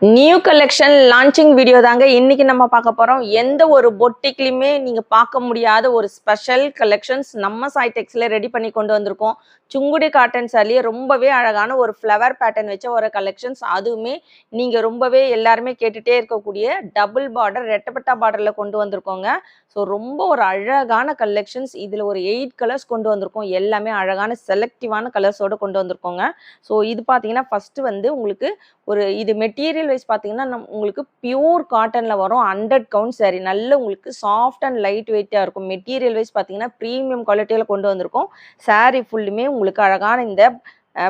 New collection launching video தாங்க இன்னைக்கு நம்ம பார்க்க போறோம். எந்த ஒரு பொட்டிக்லயுமே நீங்க பார்க்க முடியாத ஒரு ஸ்பெஷல் கலெக்ஷன்ஸ் நம்ம சாய்டெக்ஸ்ல ரெடி பண்ணி கொண்டு வந்திருக்கோம். சுங்குடி காட்டன் சாரியே ரொம்பவே அழகான ஒரு ஃப்ளவர் பேட்டர்ன் வச்ச ஒரு கலெக்ஷன்ஸ். அதுவுமே நீங்க ரொம்பவே எல்லாருமே கேட்டுட்டே இருக்கக்கூடிய டபுள் பார்டர் ரெட்டப்பட்டா பார்டர்ல கொண்டு வந்திருக்கோங்க. ஸோ ரொம்ப ஒரு அழகான கலெக்ஷன்ஸ். இதுல ஒரு 8 கலர்ஸ் கொண்டு வந்திருக்கோம். எல்லாமே அழகான செலக்டிவான கலர்ஸோட கொண்டு வந்திருக்கோங்க. ஸோ இது பார்த்தீங்கன்னா ஃபர்ஸ்ட் வந்து உங்களுக்கு ஒரு இது மெட்டீரியல் வைஸ் பார்த்தீங்கன்னா உங்களுக்கு பியூர் காட்டனில் வரும். 100 கவுண்ட் சாரி நல்ல உங்களுக்கு சாஃப்ட் அண்ட் லைட் வெயிட்டாக இருக்கும். மெட்டீரியல் வைஸ் பார்த்தீங்கன்னா ப்ரீமியம் குவாலிட்டியில் கொண்டு வந்திருக்கோம். சாரி ஃபுல்லுமே உங்களுக்கு அழகான இந்த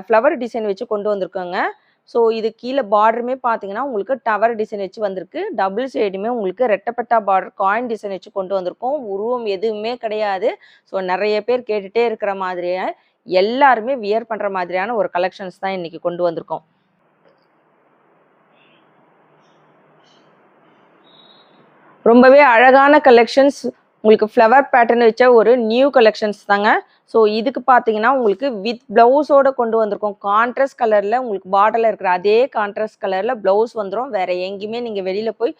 ஃப்ளவர் டிசைன் வச்சு கொண்டு வந்திருக்கோங்க. ஸோ இது கீழே பார்டருமே பார்த்தீங்கன்னா உங்களுக்கு டவர் டிசைன் வச்சு வந்திருக்கு. டபுள் சைடுமே உங்களுக்கு ரெட்டப்பட்டா பார்டர் காயின் டிசைன் வச்சு கொண்டு வந்திருக்கோம். உருவம் எதுவுமே கிடையாது. ஸோ நிறைய பேர் கேட்டுகிட்டே இருக்கிற மாதிரியே எல்லாருமே வியர் பண்ணுற மாதிரியான ஒரு கலெக்ஷன்ஸ் தான் இன்னைக்கு கொண்டு வந்திருக்கோம். ரொம்பவே அழகான கலெக்ஷன்ஸ் உங்களுக்கு ஃப்ளவர் பேட்டர்ன் வச்ச ஒரு நியூ கலெக்ஷன்ஸ் தாங்க. ஸோ இதுக்கு பார்த்தீங்கன்னா உங்களுக்கு வித் ப்ளவுஸோட கொண்டு வந்திருக்கோம். கான்ட்ராஸ்ட் கலரில் உங்களுக்கு பார்டரில் இருக்கிற அதே கான்ட்ராஸ்ட் கலரில் ப்ளவுஸ் வந்துடும். வேறு எங்கேயுமே நீங்கள் வெளியில் போய்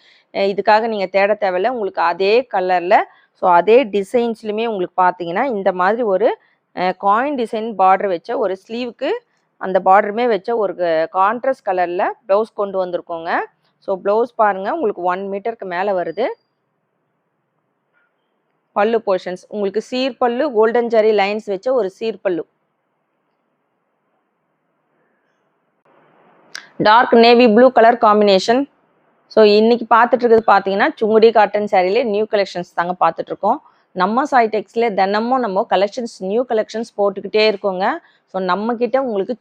இதுக்காக நீங்கள் தேட தேவையில்லை. உங்களுக்கு அதே கலரில் ஸோ அதே டிசைன்ஸ்லையுமே உங்களுக்கு பார்த்தீங்கன்னா இந்த மாதிரி ஒரு காயின் டிசைன் பார்டர் வச்ச ஒரு ஸ்லீவுக்கு அந்த பார்டருமே வச்ச ஒரு கான்ட்ராஸ்ட் கலரில் ப்ளவுஸ் கொண்டு வந்திருக்கோங்க. ஸோ ப்ளவுஸ் பாருங்கள் உங்களுக்கு 1 மீட்டருக்கு மேலே வருது. பல்லு போர்ஷன்ஸ் உங்களுக்கு சீர்பல்லு கோல்டன் ஜரி லைன்ஸ் வச்ச ஒரு சீர்பல்லு. Dark navy blue colour combination. So இன்னைக்கு பார்த்துட்டு இருக்கிறது பார்த்தீங்கன்னா சுங்குடி காட்டன் சாரிலே நியூ கலெக்ஷன்ஸ் தாங்க பார்த்துட்டு இருக்கோம். நம்ம சாய்டெக்ஸில் தினமும் நம்ம கலெக்ஷன்ஸ் நியூ கலெக்ஷன்ஸ் போட்டுக்கிட்டே இருக்கோங்க. ஸோ நம்மக்கிட்ட உங்களுக்கு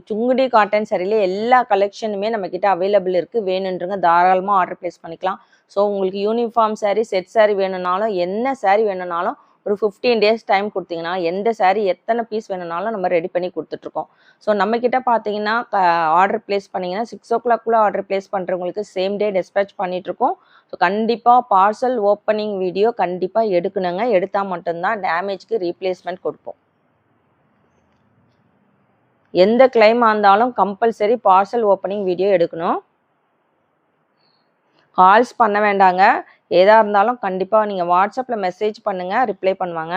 சுங்குடி காட்டன் சாரியில் எல்லா கலெக்ஷனுமே நம்மக்கிட்ட அவைலபிள் இருக்குது. வேணுன்றங்க தாராளமாக ஆர்டர் ப்ளேஸ் பண்ணிக்கலாம். ஸோ உங்களுக்கு யூனிஃபார்ம் சாரீ செட் சாரீ வேணும்னாலும் என்ன சாரீ வேணும்னாலும் ஒரு 15 டேஸ் டைம் கொடுத்தீங்கன்னா எந்த சாரீ எத்தனை பீஸ் வேணும்னாலும் நம்ம ரெடி பண்ணி கொடுத்துட்ருக்கோம். ஸோ நம்மக்கிட்ட பார்த்தீங்கன்னா ஆர்டர் ப்ளேஸ் பண்ணிங்கன்னா 6 o'clock ஆர்டர் ப்ளேஸ் பண்ணுறவங்களுக்கு சேம் டே டிஸ்பேச் பண்ணிகிட்ருக்கோம். ஸோ கண்டிப்பாக பார்சல் ஓப்பனிங் வீடியோ கண்டிப்பாக எடுக்கணுங்க. எடுத்தால் மட்டும்தான் டேமேஜ்க்கு ரீப்ளேஸ்மெண்ட் கொடுப்போம். எந்த கிளைமாக இருந்தாலும் கம்பல்சரி பார்சல் ஓப்பனிங் வீடியோ எடுக்கணும். கால்ஸ் பண்ண வேண்டாங்க. எதாக இருந்தாலும் கண்டிப்பாக நீங்கள் வாட்ஸ்அப்பில் மெசேஜ் பண்ணுங்கள், ரிப்ளை பண்ணுவாங்க.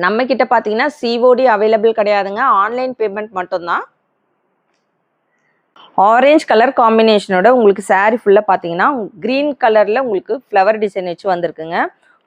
நம்மக்கிட்ட பார்த்தீங்கன்னா சிஓடி அவைலபிள் கிடையாதுங்க. ஆன்லைன் பேமெண்ட் மட்டும்தான். ஆரஞ்ச் கலர் காம்பினேஷனோட உங்களுக்கு சாரீ ஃபுல்லாக பார்த்தீங்கன்னா க்ரீன் கலரில் உங்களுக்கு ஃப்ளவர் டிசைன் வச்சு வந்திருக்குங்க.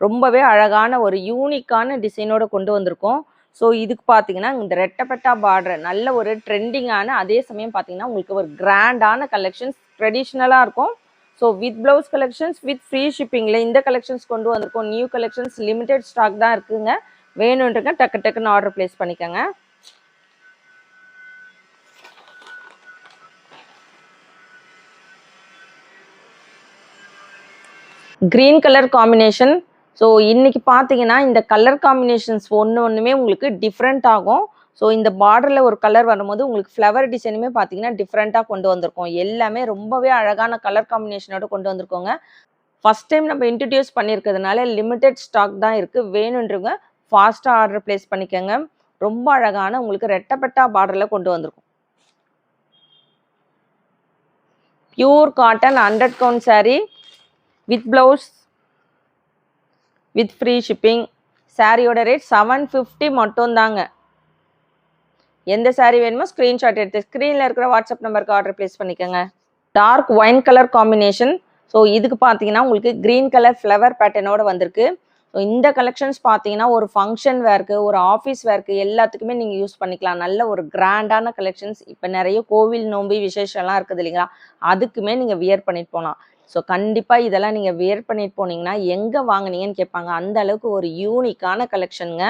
ரொம்பவே அழகான ஒரு யூனிக்கான டிசைனோட கொண்டு வந்திருக்கோம். ஸோ இதுக்கு பார்த்தீங்கன்னா இந்த ரெட்டப்பட்டா பார்டர் நல்ல ஒரு ட்ரெண்டிங்கான அதே சமயம் பார்த்தீங்கன்னா உங்களுக்கு ஒரு கிராண்டான கலெக்ஷன்ஸ் ட்ரெடிஷ்னலாக இருக்கும். So with blouse collections with free ஷிப்பிங்கில் இந்த கலெக்ஷன்ஸ் கொண்டு வந்திருக்கோம். நியூ கலெக்ஷன்ஸ் லிமிடெட் ஸ்டாக் தான் இருக்குங்க. வேணுன்றங்க டக்கு டக்குன்னு ஆர்டர் ப்ளேஸ் பண்ணிக்கோங்க. Green colour combination. ஸோ இன்றைக்கி பார்த்தீங்கன்னா இந்த கலர் காம்பினேஷன்ஸ் ஒன்றுமே உங்களுக்கு டிஃப்ரெண்ட் ஆகும். ஸோ இந்த பார்டரில் ஒரு கலர் வரும்போது உங்களுக்கு ஃப்ளவர் டிசைனுமே பார்த்தீங்கன்னா டிஃப்ரெண்ட்டாக கொண்டு வந்திருக்கோம். எல்லாமே ரொம்பவே அழகான கலர் காம்பினேஷனோட கொண்டு வந்திருக்கோங்க. ஃபஸ்ட் டைம் நம்ம இன்ட்ரடியூஸ் பண்ணியிருக்கிறதுனால லிமிடெட் ஸ்டாக் தான் இருக்குது. வேணுன்றவங்க ஃபாஸ்ட்டாக ஆர்டர் ப்ளேஸ் பண்ணிக்கோங்க. ரொம்ப அழகான உங்களுக்கு ரெட்டப்பட்டா பார்டரில் கொண்டு வந்திருக்கோம். Pure cotton 100 count sari with blouse with free shipping. சாரியோட ரேட் 750 மட்டும் தாங்க. எந்த சாரீ வேணுமோ ஸ்க்ரீன்ஷாட் எடுத்து ஸ்க்ரீனில் இருக்கிற வாட்ஸ்அப் நம்பருக்கு ஆர்டர் ப்ளேஸ் பண்ணிக்கோங்க. Dark wine colour combination. So இதுக்கு பார்த்தீங்கன்னா உங்களுக்கு க்ரீன் கலர் ஃப்ளவர் பேட்டர்னோட வந்திருக்கு. ஸோ இந்த கலெக்ஷன்ஸ் பார்த்தீங்கன்னா ஒரு ஃபங்க்ஷன் வேர்க்கு ஒரு ஆஃபீஸ் வேர்க்கு எல்லாத்துக்குமே நீங்கள் யூஸ் பண்ணிக்கலாம். நல்ல ஒரு கிராண்டான கலெக்ஷன்ஸ். இப்போ நிறைய கோவில் நோம்பி விசேஷம்லாம் இருக்குது இல்லைங்களா, அதுக்குமே நீங்கள் வியர் பண்ணிட்டு போகலாம். ஸோ கண்டிப்பாக இதெல்லாம் நீங்கள் வியர் பண்ணிட்டு போனீங்கன்னா எங்கே வாங்கினீங்கன்னு கேட்பாங்க. அந்த அளவுக்கு ஒரு யூனிக்கான கலெக்ஷனுங்க.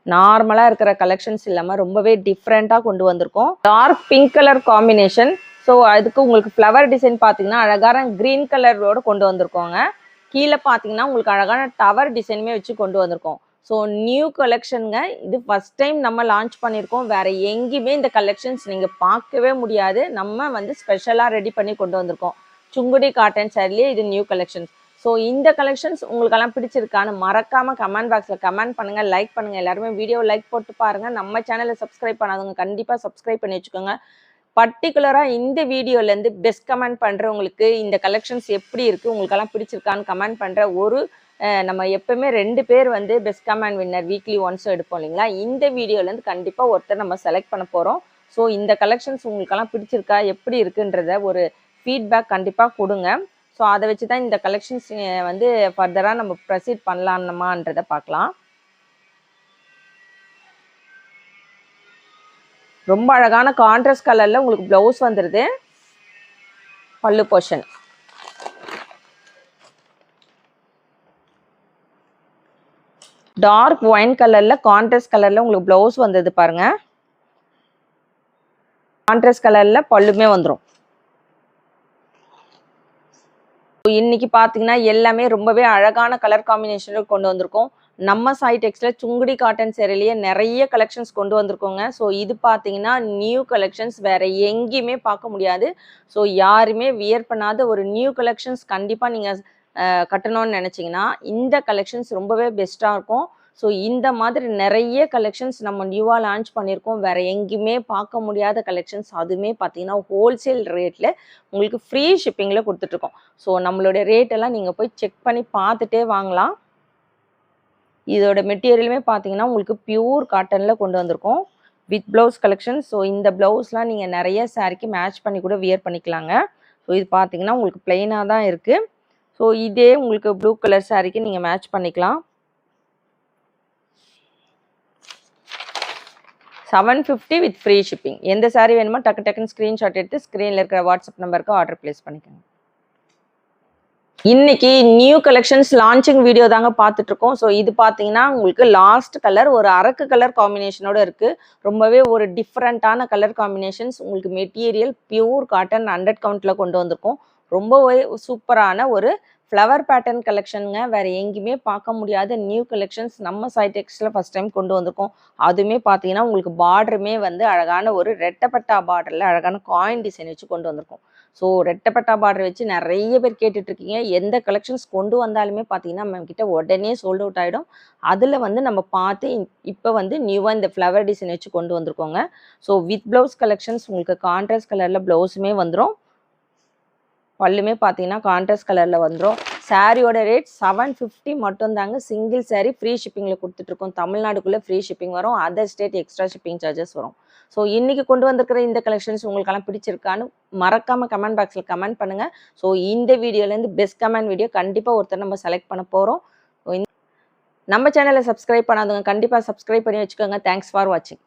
நார்மலாக இருக்கிற கலெக்ஷன்ஸ் இல்லாமல் ரொம்பவே டிஃப்ரெண்ட்டாக கொண்டு வந்திருக்கோம். Dark pink colour combination. So அதுக்கு உங்களுக்கு ஃப்ளவர் டிசைன் பார்த்தீங்கன்னா அழகான க்ரீன் கலரோட கொண்டு வந்திருக்கோங்க. கீழே பார்த்தீங்கன்னா உங்களுக்கு அழகான டவர் டிசைனுமே வச்சு கொண்டு வந்திருக்கோம். ஸோ நியூ கலெக்ஷனுங்க. இது ஃபஸ்ட் டைம் நம்ம லான்ச் பண்ணியிருக்கோம். வேறு எங்கேயுமே இந்த கலெக்ஷன்ஸ் நீங்கள் பார்க்கவே முடியாது. நம்ம வந்து ஸ்பெஷலாக ரெடி பண்ணி கொண்டு வந்திருக்கோம். சுங்குடி காட்டன் சாரிலே இது நியூ கலெக்ஷன்ஸ். ஸோ இந்த கலெக்ஷன்ஸ் உங்களுக்கெல்லாம் பிடிச்சிருக்கான்னு மறக்காமல் கமெண்ட் பாக்ஸில் கமெண்ட் பண்ணுங்கள், லைக் பண்ணுங்கள். எல்லாருமே வீடியோ லைக் போட்டு பாருங்கள். நம்ம சேனலை சப்ஸ்கிரைப் பண்ணாதவங்க கண்டிப்பாக சப்ஸ்கிரைப் பண்ணி வச்சுக்கோங்க. பர்டிகுலராக இந்த வீடியோலேருந்து பெஸ்ட் கமெண்ட் பண்ணுறவங்களுக்கு இந்த கலெக்ஷன்ஸ் எப்படி இருக்குது, உங்களுக்கெல்லாம் பிடிச்சிருக்கான்னு கமெண்ட் பண்ணுற ஒரு நம்ம எப்பவுமே 2 பேர் வந்து best comment winner weekly once எடுப்போம் இல்லைங்களா. இந்த வீடியோலேருந்து கண்டிப்பாக ஒருத்தர் நம்ம செலக்ட் பண்ண போகிறோம். ஸோ இந்த கலெக்ஷன்ஸ் உங்களுக்கெல்லாம் பிடிச்சிருக்கா, எப்படி இருக்குன்றத ஒரு ஃபீட்பேக் கண்டிப்பாக கொடுங்க. ஸோ அதை வச்சு தான் இந்த கலெக்ஷன்ஸ் வந்து ஃபர்தராக நம்ம ப்ரொசீட் பண்ணலாமான்றதை பார்க்கலாம். ரொம்ப அழகான கான்ட்ராஸ்ட் கலரில் உங்களுக்கு ப்ளவுஸ் வந்துடுது. பல்லு போர்ஷன் டார்க் ஒயின் கலரில் கான்ட்ராஸ்ட் கலரில் உங்களுக்கு ப்ளவுஸ் வந்தது பாருங்க. கான்ட்ராஸ்ட் கலரில் பல்லுமே வந்துடும். இன்னைக்கு பார்த்தீங்கன்னா எல்லாமே ரொம்பவே அழகான கலர் காம்பினேஷனில் கொண்டு வந்திருக்கோம். நம்ம சாய் டெக்ஸ்டைல்ல சுங்குடி காட்டன் சேரீலயே நிறைய கலெக்ஷன்ஸ் கொண்டு வந்திருக்கோங்க. ஸோ இது பார்த்தீங்கன்னா நியூ கலெக்ஷன்ஸ், வேற எங்கேயுமே பார்க்க முடியாது. ஸோ யாருமே வியர் பண்ணாத ஒரு நியூ கலெக்ஷன்ஸ் கண்டிப்பாக நீங்கள் கட்டணும்னு நினச்சிங்கன்னா இந்த கலெக்ஷன்ஸ் ரொம்பவே பெஸ்ட்டாக இருக்கும். ஸோ இந்த மாதிரி நிறைய கலெக்ஷன்ஸ் நம்ம நியூவாக லான்ச் பண்ணியிருக்கோம். வேறு எங்கேயுமே பார்க்க முடியாத கலெக்ஷன்ஸ், அதுவுமே பார்த்தீங்கன்னா ஹோல்சேல் ரேட்டில் உங்களுக்கு ஃப்ரீ ஷிப்பிங்கில் கொடுத்துட்ருக்கோம். ஸோ நம்மளுடைய ரேட்டெல்லாம் நீங்கள் போய் செக் பண்ணி பார்த்துட்டே வாங்கலாம். இதோட மெட்டீரியலுமே பார்த்தீங்கன்னா உங்களுக்கு பியூர் காட்டனில் கொண்டு வந்திருக்கோம் வித் ப்ளவுஸ் கலெக்ஷன். ஸோ இந்த ப்ளவுஸ்லாம் நீங்கள் நிறைய சாரிக்கு மேட்ச் பண்ணி கூட வியர் பண்ணிக்கலாங்க. ஸோ இது பார்த்தீங்கன்னா உங்களுக்கு பிளெயினாக தான் இருக்குது. ஸோ இதே உங்களுக்கு ப்ளூ கலர் சாரிக்கு நீங்கள் மேட்ச் பண்ணிக்கலாம். 750 வித் ஃப்ரீ ஷிப்பிங். எந்த சாரி வேணுமோ டக்கு டக்குன்னு ஸ்க்ரீன்ஷாட் எடுத்து ஸ்க்ரீனில் இருக்கிற வாட்ஸ்அப் நம்பருக்கு ஆர்டர் பிளேஸ் பண்ணிக்கோங்க. இன்னைக்கு நியூ கலெக்ஷன்ஸ் லான்ச்சிங் வீடியோ தாங்க பார்த்துட்டு இருக்கோம். ஸோ இது பார்த்தீங்கன்னா உங்களுக்கு லாஸ்ட் கலர் ஒரு அரக்கு கலர் காம்பினேஷனோட இருக்குது. ரொம்பவே ஒரு டிஃப்ரெண்ட்டான கலர் காம்பினேஷன்ஸ். உங்களுக்கு மெட்டீரியல் பியூர் காட்டன் 100 கவுண்ட்டில் கொண்டு வந்திருக்கோம். ரொம்பவே சூப்பரான ஒரு ஃப்ளவர் பேட்டர்ன் கலெக்ஷனுங்க. வேறு எங்கேயுமே பார்க்க முடியாத நியூ கலெக்ஷன்ஸ் நம்ம சாய் டெக்ஸ்டைல்ல ஃபஸ்ட் டைம் கொண்டு வந்திருக்கோம். அதுவுமே பார்த்தீங்கன்னா உங்களுக்கு பார்டருமே வந்து அழகான ஒரு ரெட்டப்பட்டா பார்டரில் அழகான காயின் டிசைன் வச்சு கொண்டு வந்திருக்கோம். ஸோ ரெட்டப்பட்டா பார்டர் வச்சு நிறைய பேர் கேட்டுட்ருக்கீங்க. எந்த கலெக்ஷன்ஸ் கொண்டு வந்தாலுமே பார்த்தீங்கன்னா நம்மக்கிட்ட உடனே சோல்ட் அவுட் ஆகிடும். அதில் வந்து நம்ம பார்த்து இப்போ வந்து நியூவாக இந்த ஃப்ளவர் டிசைன் வச்சு கொண்டு வந்திருக்கோங்க. ஸோ வித் ப்ளவுஸ் கலெக்ஷன்ஸ் உங்களுக்கு கான்ட்ராஸ்ட் கலரில் ப்ளவுஸுமே வந்துடும். பல்லுமே பார்த்தீங்கன்னா கான்ட்ராஸ்ட் கலரில் வந்துடும். சாரியோட ரேட் 750 மட்டும் தாங்க. சிங்கிள் சாரீ ஃப்ரீ ஷிப்பிங்கில் கொடுத்துட்ருக்கோம். தமிழ்நாடுக்குள்ளே ஃப்ரீ ஷிப்பிங் வரும். Other state extra shipping charges வரும். ஸோ இன்றைக்கி கொண்டு வந்திருக்கிற இந்த கலெக்ஷன்ஸ் உங்களுக்கெல்லாம் பிடிச்சிருக்கான்னு மறக்காமல் கமெண்ட் பாக்ஸில் கமெண்ட் பண்ணுங்கள். ஸோ இந்த வீடியோலேருந்து பெஸ்ட் கமெண்ட் வீடியோ கண்டிப்பாக ஒருத்தர் நம்ம செலக்ட் பண்ண போகிறோம். நம்ம சேனலை சப்ஸ்கிரைப் பண்ணாதவங்க கண்டிப்பாக சப்ஸ்கிரைப் பண்ணி வச்சுக்கோங்க. தேங்க்ஸ் ஃபார் வாட்சிங்.